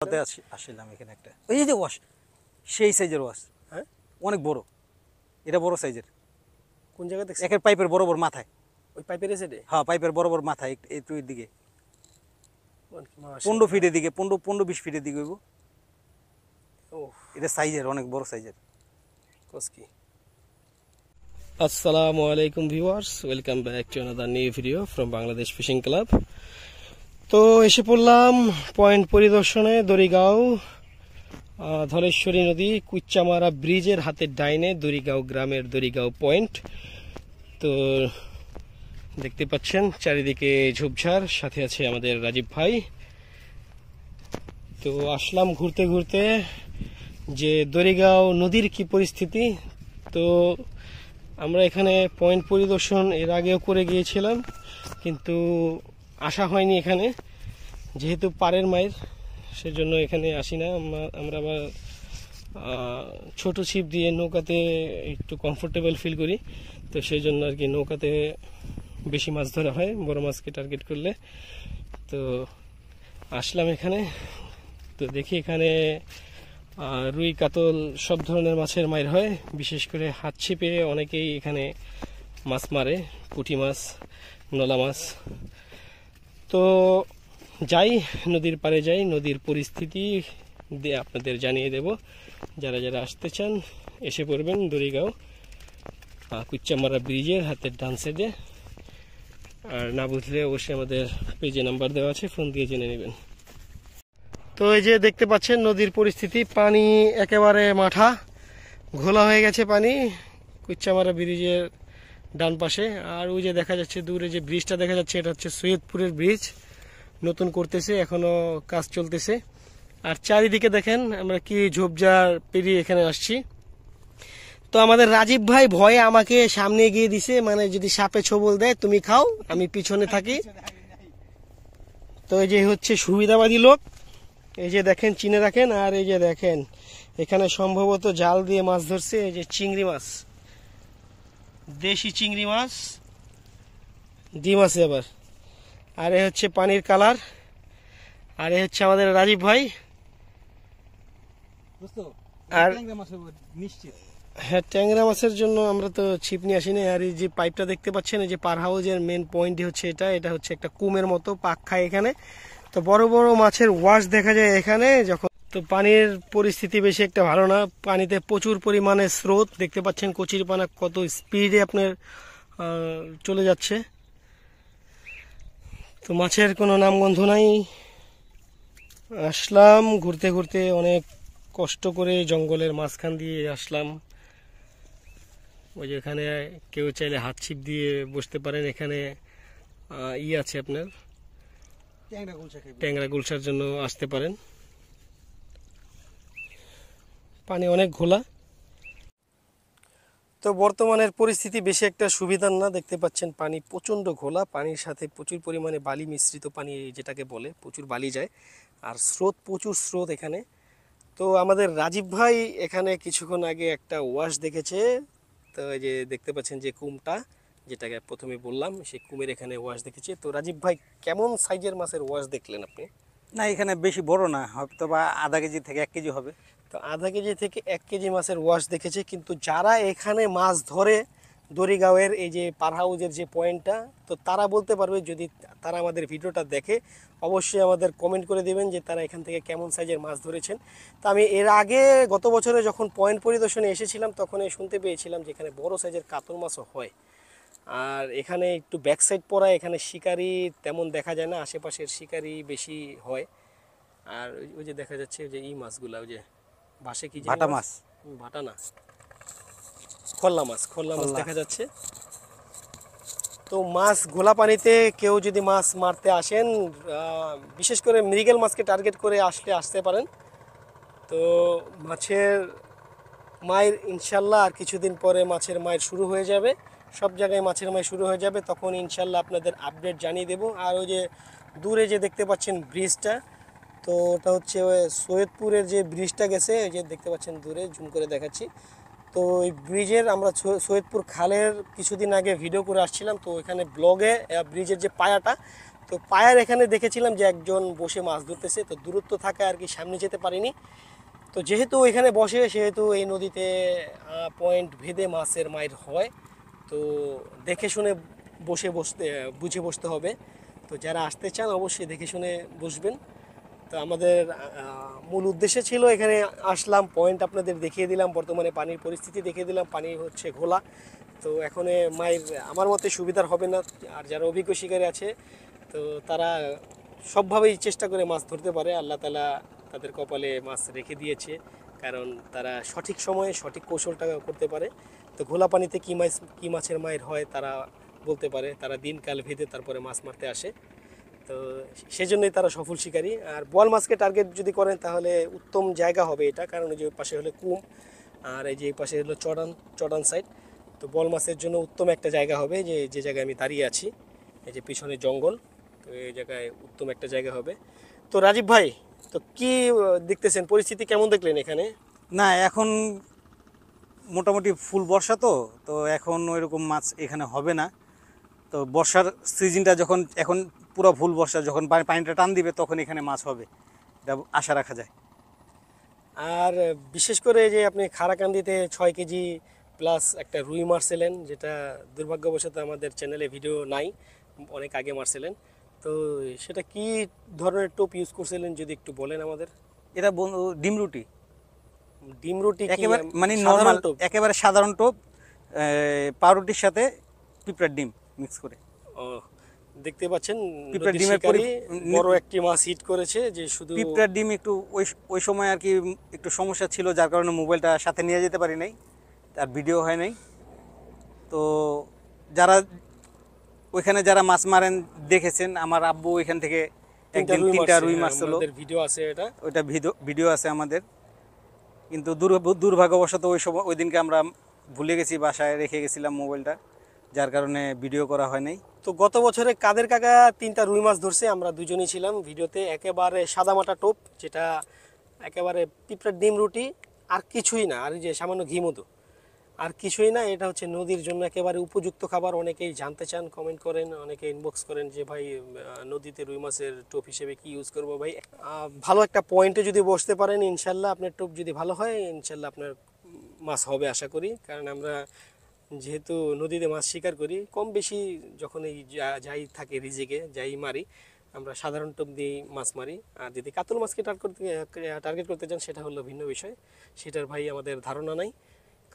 আসলাম এখানে একটা এই যে ওয়াশ সেই সাইজের ওয়াশ, হ্যাঁ অনেক বড়, এটা বড় সাইজের। কোন জায়গা দেখছেন? একের পাইপের বরাবর মাথায়, ওই পাইপের সাইডে? হ্যাঁ পাইপের বরাবর মাথায় একটু এর দিকে 15 ফিটের দিকে, 15-20 ফিটের দিকে হইব। ও এটা সাইজের অনেক বড় সাইজের। কসকি। আসসালামু আলাইকুম viewers, welcome back to another new video from Bangladesh fishing club. তো এসে পড়লাম পয়েন্ট পরিদর্শনে দড়িগাঁও ধলেশ্বরী নদী কুচ্চামারা ব্রিজের হাতের ডাইনে দড়িগাঁও গ্রামের দড়িগাঁও পয়েন্ট। তো দেখতে পাচ্ছেন চারিদিকে ঝোপঝাড়, সাথে আছে আমাদের রাজীব ভাই। তো আসলাম ঘুরতে ঘুরতে যে দড়িগাঁও নদীর কি পরিস্থিতি। তো আমরা এখানে পয়েন্ট পরিদর্শন এর আগেও করে গিয়েছিলাম, কিন্তু আসা হয়নি এখানে, যেহেতু পাড়ের মাইর, সেজন্য এখানে আসি না। আমরা আবার ছোট ছিপ দিয়ে নৌকাতে একটু কমফোর্টেবল ফিল করি, তো সেই জন্য আর কি নৌকাতে বেশি মাছ ধরা হয় বড় মাছকে টার্গেট করলে। তো আসলাম এখানে, তো দেখি এখানে রুই কাতল সব ধরনের মাছের মাইর হয়, বিশেষ করে হাত ছিপে অনেকেই এখানে মাছ মারে, পুঁটি মাছ, নলা মাছ। তো যাই, নদীর পাড়ে যাই, নদীর পরিস্থিতি দিয়ে আপনাদের জানিয়ে দেব। যারা যারা আসতে চান এসে পড়বেন দড়িগাঁও কুচ্চামারা ব্রিজের হাতের ডান সাইডে। আর না বুঝলে অবশ্যই আমাদের পেজে নাম্বার দেওয়া আছে, ফোন দিয়ে জেনে নেবেন। তো এই যে দেখতে পাচ্ছেন নদীর পরিস্থিতি, পানি একেবারে মাঠা, ঘোলা হয়ে গেছে পানি কুচ্চামারা ব্রিজের ডান পাশে। আর ওই যে দেখা যাচ্ছে দূরে যে ব্রিজটা দেখা যাচ্ছে, এটা হচ্ছে সৈয়দপুরের ব্রিজ, নতুন করতেছে, এখনো কাজ চলতেছে। আর চারিদিকে দেখেন আমরা কি ঝোপঝাড় পেরিয়ে এখানে আসছি। তো আমাদের রাজীব ভাই ভয়ে আমাকে সামনে গিয়ে দিছে, মানে যদি সাপে ছোবল দেয় তুমি খাও, আমি পিছনে থাকি। তো এই যে হচ্ছে সুবিধাবাদী লোক, এই যে দেখেন চিনে রাখেন। আর এই যে দেখেন এখানে সম্ভবত জাল দিয়ে মাছ ধরছে, এই যে চিংড়ি মাছ, দেশি চিংড়ি মাছ, ডিম আছে আবার। আর এ হচ্ছে পানির কালার। আর এ হচ্ছে আমাদের রাজীব ভাই। আর হ্যাঁ, ট্যাংরা মাছের জন্য আমরা তো ছিপ নিয়ে আসিনি। আর এই যে পাইপটা দেখতে পাচ্ছেন, এই যে পার হাউসের মেন পয়েন্ট হচ্ছে এটা হচ্ছে একটা কুমের মতো পাক খায় এখানে। তো বড় বড় মাছের ওয়াশ দেখা যায় এখানে যখন। তো পানির পরিস্থিতি বেশি একটা ভালো না, পানিতে প্রচুর পরিমাণে স্রোত, দেখতে পাচ্ছেন কচিরপানা কত স্পিডে আপনার চলে যাচ্ছে। তো মাছের কোনো নামগন্ধ নাই। আসলাম ঘুরতে ঘুরতে, অনেক কষ্ট করে জঙ্গলের মাঝখান দিয়ে আসলাম। ওই যে এখানে কেউ চাইলে হাত ছিপ দিয়ে বসতে পারেন, এখানে আছে আপনার ট্যাংরা গুলশার জন্য আসতে পারেন। পানি অনেক ঘোলা। তো বর্তমানের পরিস্থিতি বেশি একটা সুবিধার না, দেখতে পাচ্ছেন পানি প্রচণ্ড ঘোলা, পানির সাথে প্রচুর পরিমাণে বালি মিশ্রিত পানি যেটাকে বলে, প্রচুর বালি যায়। আর স্রোত, প্রচুর স্রোত এখানে। তো আমাদের রাজীব ভাই এখানে কিছুক্ষণ আগে একটা ওয়াশ দেখেছে। তো এই যে দেখতে পাচ্ছেন যে কুমটা, যেটাকে প্রথমে বললাম, সেই কুমের এখানে ওয়াশ দেখেছে। তো রাজীব ভাই কেমন সাইজের মাছের ওয়াশ দেখলেন আপনি? না এখানে বেশি বড় না, হয়তো বা আধা কেজি থেকে 1 কেজি হবে। তো আধা কেজি থেকে 1 কেজি মাছের ওয়াশ দেখেছে। কিন্তু যারা এখানে মাছ ধরে দড়িগাঁওয়ের এই যে পার হাউসের যে পয়েন্টটা, তো তারা বলতে পারবে, যদি তারা আমাদের ভিডিওটা দেখে অবশ্যই আমাদের কমেন্ট করে দেবেন যে তারা এখান থেকে কেমন সাইজের মাছ ধরেছেন। তো আমি এর আগে গত বছরে যখন পয়েন্ট পরিদর্শনে এসেছিলাম তখন শুনতে পেয়েছিলাম যে এখানে বড় সাইজের কাতল মাছও হয়। আর এখানে একটু ব্যাক সাইড পড়া, এখানে শিকারি তেমন দেখা যায় না, আশেপাশের শিকারি বেশি হয়। আর ওই যে দেখা যাচ্ছে যে এই মাছগুলা, ওই যে বাসে কি ভাটা মাছ, ভাটা না, খোল্লা মাছ দেখা যাচ্ছে। তো মাছ ঘোলা পানিতে কেউ যদি মাছ মারতে আসেন, বিশেষ করে মৃগেল মাছকে টার্গেট করে আসতে পারেন। তো মাছের মায়ের ইনশাল্লাহ আর কিছুদিন পরে মাছের মায়ের শুরু হয়ে যাবে, সব জায়গায় মাছের মায়ের শুরু হয়ে যাবে, তখন ইনশাল্লাহ আপনাদের আপডেট জানিয়ে দেব। আর ওই যে দূরে যে দেখতে পাচ্ছেন ব্রিজটা, তো ওটা হচ্ছে সৈয়দপুরের যে ব্রিজটা গেছে, এই যে দেখতে পাচ্ছেন দূরে, জুম করে দেখাচ্ছি। তো এই ব্রিজের আমরা সৈয়দপুর খালের কিছুদিন আগে ভিডিও করে আসছিলাম। তো এখানে ব্লগে ব্রিজের যে পায়াটা, তো পায়ার এখানে দেখেছিলাম যে একজন বসে মাছ ধরতেছে, তো দূরত্ব থাকায় আর কি সামনে যেতে পারিনি। তো যেহেতু এখানে বসে, সেহেতু এই নদীতে পয়েন্ট ভেদে মাছের মাইর হয়, তো দেখে শুনে বুঝে বসতে হবে। তো যারা আসতে চান অবশ্যই দেখে শুনে বসবেন। তো আমাদের মূল উদ্দেশ্য ছিল এখানে আসলাম, পয়েন্ট আপনাদের দেখিয়ে দিলাম, বর্তমানে পানির পরিস্থিতি দেখিয়ে দিলাম, পানি হচ্ছে ঘোলা। তো এখন মায়ের আমার মতে সুবিধার হবে না। আর যারা অভিজ্ঞ শিকারী আছে, তো তারা সবভাবেই চেষ্টা করে মাছ ধরতে পারে। আল্লাহ তাআলা তাদের কপালে মাছ রেখে দিয়েছে, কারণ তারা সঠিক সময়ে সঠিক কৌশলটা করতে পারে। তো ঘোলা পানিতে কী মাছের মায়ের হয় তারা বলতে পারে, তারা দিনকাল ভেদে তারপরে মাছ মারতে আসে। তো সেজন্যই তারা সফল শিকারী। আর বোয়াল মাছকে টার্গেট যদি করেন তাহলে উত্তম জায়গা হবে এটা, কারণ এই যে পাশে হলো কুম, আর এই যে এই পাশে হলো চড়ান সাইড। তো বোয়াল মাছের জন্য উত্তম একটা জায়গা হবে, যে জায়গায় আমি দাঁড়িয়ে আছি, এই যে পিছনে জঙ্গল, তো এই জায়গায় উত্তম একটা জায়গা হবে। তো রাজীব ভাই, তো কি দেখতেছেন, পরিস্থিতি কেমন দেখলেন এখানে? না, এখন মোটামুটি ফুল বর্ষা, তো তো এখন ওইরকম মাছ এখানে হবে না। তো বর্ষার সিজনটা যখন, এখন পুরো ফুল বর্ষা, যখন পানিটা টান দিবে তখন এখানে মাছ হবে, এটা আশা রাখা যায়। আর বিশেষ করে যে আপনি খারাকান্দিতে 6 কেজি প্লাস একটা রুই মারছিলেন, যেটা দুর্ভাগ্যবশত আমাদের চ্যানেলে ভিডিও নাই, অনেক আগে মারছিলেন। তো সেটা কি ধরনের টোপ ইউজ করছিলেন যদি একটু বলেন আমাদের। এটা ডিম রুটি, ডিম রুটি কি একেবারে মানে সাধারণ নর্মাল, টোপ? একেবারে সাধারণ টোপ, পাউরুটির সাথে পিঁপড়ার ডিম মিক্স করে। ও, দেখতে পাচ্ছেন পিঁপড়ার নদীর ডিমের শিকারী বড় একটি মাছ হিট করেছে, যে শুধু পিঁপড়ার ডিম একটু ওই ওই সময় আর কি একটু সমস্যা ছিল, যার কারণে মোবাইলটা সাথে নিয়ে যেতে পারি নাই, আর ভিডিও হয় নাই। তো যারা ওইখানে যারা মাছ মারেন দেখেছেন, আমার আব্বু ওইখান থেকে একদিন 3টা রুই মারছিল, আমাদের ভিডিও আছে এটা। ওইটা ভিডিও আছে আমাদের। কিন্তু দুর্ভাগ্যবশত ওই সময় ওই দিনকে আমরা ভুলে গেছি, বাসায় রেখে গেছিলাম মোবাইলটা, যার কারণে ভিডিও করা হয় নাই। তো গত বছরে কাদের কাকা 3টা রুই মাছ ধরছে, আমরা দুজনেই ছিলাম ভিডিওতে। একেবারে সাদামাটা টোপ, যেটা একেবারে পিঁপড়ার ডিম রুটি, আর কিছুই না, আর এই যে সামান্য ঘি মধু, আর কিছুই না। এটা হচ্ছে নদীর জন্য একেবারে উপযুক্ত খাবার। অনেকেই জানতে চান, কমেন্ট করেন, অনেকে ইনবক্স করেন যে ভাই নদীতে রুই মাছের টোপ হিসেবে কি ইউজ করবো ভাই। ভালো একটা পয়েন্টে যদি বসতে পারেন, ইনশাল্লাহ আপনার টোপ যদি ভালো হয়, ইনশাল্লাহ আপনার মাছ হবে আশা করি। কারণ আমরা যেহেতু নদীতে মাছ শিকার করি, কম বেশি যখন এই যাই থাকে রিজিকে যাই মারি, আমরা সাধারণ টোপ দিয়েই মাছ মারি। আর যদি কাতল মাছকে টার্গেট করতে চান, সেটা হলো ভিন্ন বিষয়, সেটার ভাই আমাদের ধারণা নাই।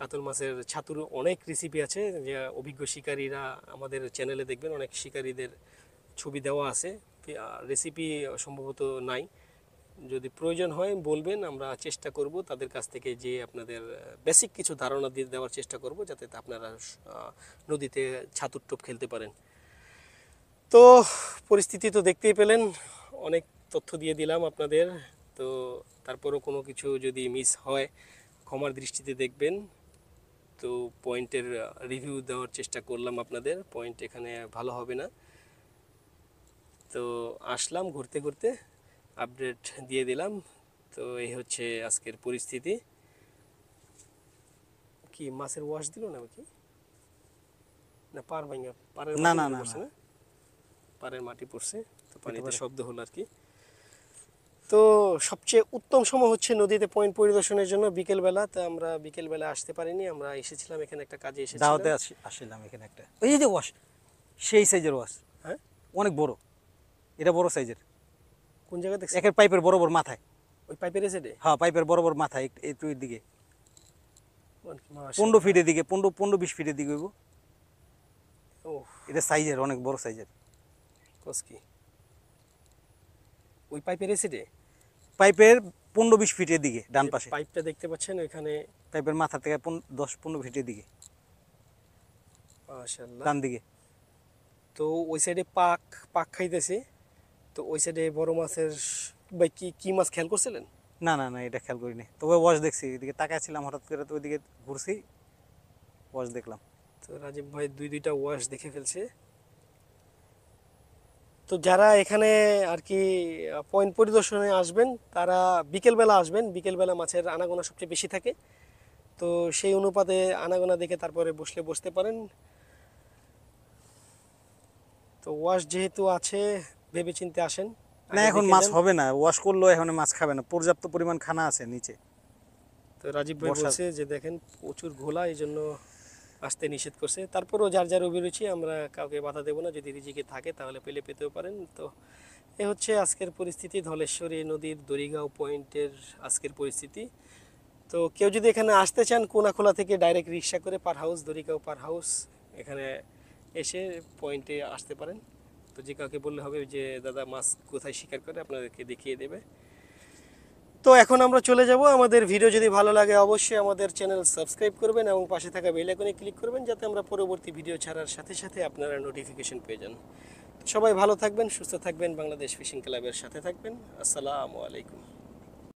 কাতল মাছের ছাতুর অনেক রেসিপি আছে, যে অভিজ্ঞ শিকারীরা আমাদের চ্যানেলে দেখবেন, অনেক শিকারীদের ছবি দেওয়া আছে, রেসিপি সম্ভবত নাই। যদি প্রয়োজন হয় বলবেন, আমরা চেষ্টা করব তাদের কাছ থেকে যে আপনাদের বেসিক কিছু ধারণা দিয়ে দেওয়ার চেষ্টা করব, যাতে আপনারা নদীতে ছাতুর টোপ খেলতে পারেন। তো পরিস্থিতি তো দেখতেই পেলেন, অনেক তথ্য দিয়ে দিলাম আপনাদের। তো তারপরও কোনো কিছু যদি মিস হয় ক্ষমার দৃষ্টিতে দেখবেন। তো পয়েন্টের রিভিউ দেওয়ার চেষ্টা করলাম আপনাদের, পয়েন্ট এখানে ভালো হবে না। তো আসলাম ঘুরতে ঘুরতে, আপডেট দিয়ে দিলাম। তো এই হচ্ছে আজকের পরিস্থিতি। কি মাছের ওয়াশ দিল না কি, না পার ভাঙা, পারের না, মাটি না, না, পড়ছে না। না, পারের মাটি পড়ছে, তো হতে পানিতে পারে। শব্দ হলো আর কি। তো সবচেয়ে উত্তম সময় হচ্ছে নদীতে পয়েন্ট পরিদর্শনের জন্য বিকেলবেলা। তো আমরা বিকেলবেলা আসতে পারিনি, আমরা এসেছিলাম এখানে একটা কাজে এসেছিলাম। দাওয়াতে আসছিলাম এখানে একটা, এই যে ওয়াশ, সেই সাইজের ওয়াশ, হ্যাঁ, অনেক বড়, এটা বড় সাইজের, কোন জায়গায় দেখছেন? একের পাইপের বরাবর মাথায়। ওই পাইপের এসে হ্যাঁ, পাইপের বরাবর মাথায়, একটু এর দিকে 15 ফিটের দিকে, 15-20 ফিটের দিকে হইব। ও এটা সাইজের, অনেক বড় সাইজের। কসকি ওই পাইপের এসে পাইপের 15-20 ফিটের দিকে ডান পাশে, পাইপটা দেখতে পাচ্ছেন ওইখানে, পাইপের মাথা থেকে 10-15 ফিটের দিকে মাশাআল্লাহ। ডান দিকে। তো ওই সাইডে পাক পাক খাইতেছে। তো ওই সাইডে বড় মাছের ভাই কি কি মাছ খেয়াল করছিলেন? না, না, না, এটা খেয়াল করিনি, তবে ওয়াশ দেখছি, এদিকে তাকাইছিলাম হঠাৎ করে, তো ওইদিকে ঘুরছি, ওয়াশ দেখলাম। তো রাজীব ভাই দুইটা ওয়াশ দেখে ফেলছে। তো যারা এখানে আর কি পয়েন্ট পরিদর্শনে আসবেন, তারা বিকেলবেলা আসবেন, বিকেলবেলা মাছের আনাগোনা সবচেয়ে বেশি থাকে। তো সেই অনুপাতে আনাগোনা দেখে তারপরে বসতে পারেন। তো ওয়াশ যেহেতু আছে, ভেবে চিন্তে আসেন। না, আগে এখন দেখে মাছ যান। হবে না, ওয়াশ করলেও এখন মাছ খাবে না, পর্যাপ্ত পরিমাণ খানা আছে নিচে। তো রাজীব ভাই বর্ষা- বলছে যে দেখেন প্রচুর ঘোলা, এই জন্য আসতে নিষেধ করছে। তারপরেও যার যার অভিরুচি, আমরা কাউকে বাধা দেবো না, যদি রিজিকে থাকে তাহলে পেলে পেতেও পারেন। তো এ হচ্ছে আজকের পরিস্থিতি, ধলেশ্বরী নদীর দড়িগাঁও পয়েন্টের আজকের পরিস্থিতি। তো কেউ যদি এখানে আসতে চান, কোনাখোলা থেকে ডাইরেক্ট রিক্সা করে পার হাউস, দড়িগাঁও পার হাউস, এখানে এসে পয়েন্টে আসতে পারেন। তো যে কাউকে বললে হবে যে দাদা মাছ কোথায় শিকার করে, আপনাদেরকে দেখিয়ে দেবে। তো এখন আমরা চলে যাব। আমাদের ভিডিও যদি ভালো লাগে অবশ্যই আমাদের চ্যানেল সাবস্ক্রাইব করবেন এবং পাশে থাকা বেল আইকনে ক্লিক করবেন, যাতে আমরা পরবর্তী ভিডিও ছাড়ার সাথে সাথে আপনারা নোটিফিকেশন পেয়ে যান। তো সবাই ভালো থাকবেন, সুস্থ থাকবেন, বাংলাদেশ ফিশিং ক্লাবের সাথে থাকবেন। আসসালামু আলাইকুম।